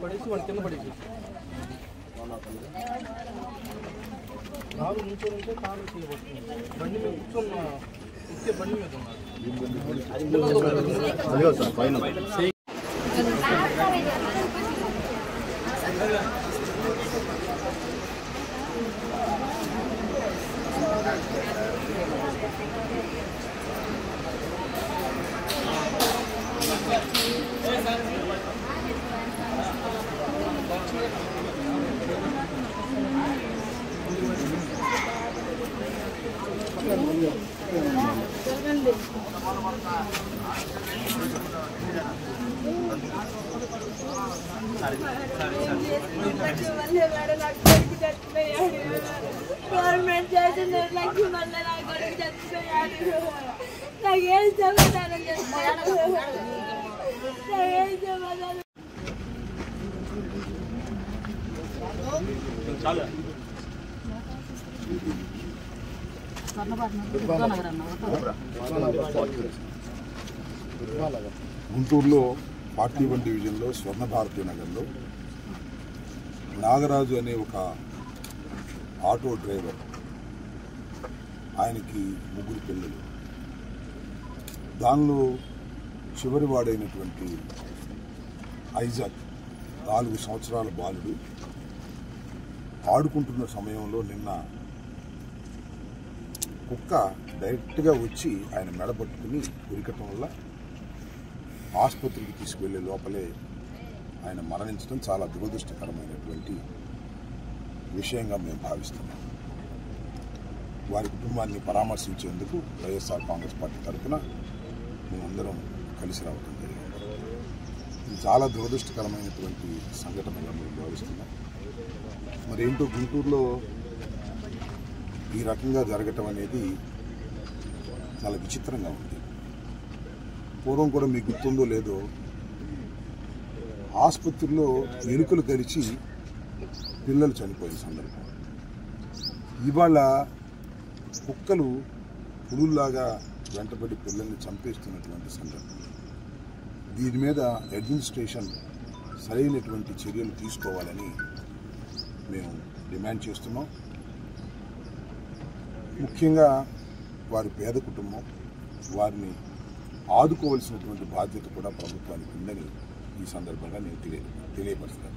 పడేసి వాడి కింద పడేసి కారు నుంచో కారు బండి మీద కూర్చున్న ఇచ్చే బండి మీద ఉన్నారు. గవర్నమెంట్ చేసిన లక్ష్మి వల్ల నా కొడుకు చచ్చిపోయాడు. నాకేం సమాధానం చెప్తాను? నాకేం సమాధానం? గుంటూరులో 41 డివిజన్లో స్వర్ణ భారతి నగర్లో నాగరాజు అనే ఒక ఆటో డ్రైవర్, ఆయనకి 3 పిల్లలు, దానిలో చివరి వాడైనటువంటి ఐజాక్ 4 సంవత్సరాల బాలుడు ఆడుకుంటున్న సమయంలో నిన్న కుక్క డైరెక్ట్గా వచ్చి ఆయన మెడపట్టుకుని ఉరికటం వల్ల ఆసుపత్రికి తీసుకువెళ్లే లోపలే ఆయన మరణించడం చాలా దురదృష్టకరమైనటువంటి విషయంగా మేము భావిస్తున్నాం. వారి కుటుంబాన్ని పరామర్శించేందుకు వైఎస్ఆర్ కాంగ్రెస్ పార్టీ తరఫున మేమందరం కలిసి రావడం జరిగింది. ఇది చాలా దురదృష్టకరమైనటువంటి సంఘటనగా మేము భావిస్తున్నాం. మరి ఏంటో గుంటూరులో ఈ రకంగా జరగటం అనేది చాలా విచిత్రంగా ఉంది. పూర్వం కూడా మీకు గుర్తుందో లేదో, ఆసుపత్రిలో ఎలుకలు కరిచి పిల్లలు చనిపోయే సందర్భం. ఇవాళ కుక్కలు పులుల్లాగా వెంటబడి పిల్లల్ని చంపేస్తున్నటువంటి సందర్భం. దీని మీద అడ్మినిస్ట్రేషన్ సరైనటువంటి చర్యలు తీసుకోవాలని మేము డిమాండ్ చేస్తున్నాం. ముఖ్యంగా వారి పేద కుటుంబం, వారిని ఆదుకోవాల్సినటువంటి బాధ్యత కూడా ప్రభుత్వానికి ఉందని ఈ సందర్భంగా నేను తెలియపరుస్తాను.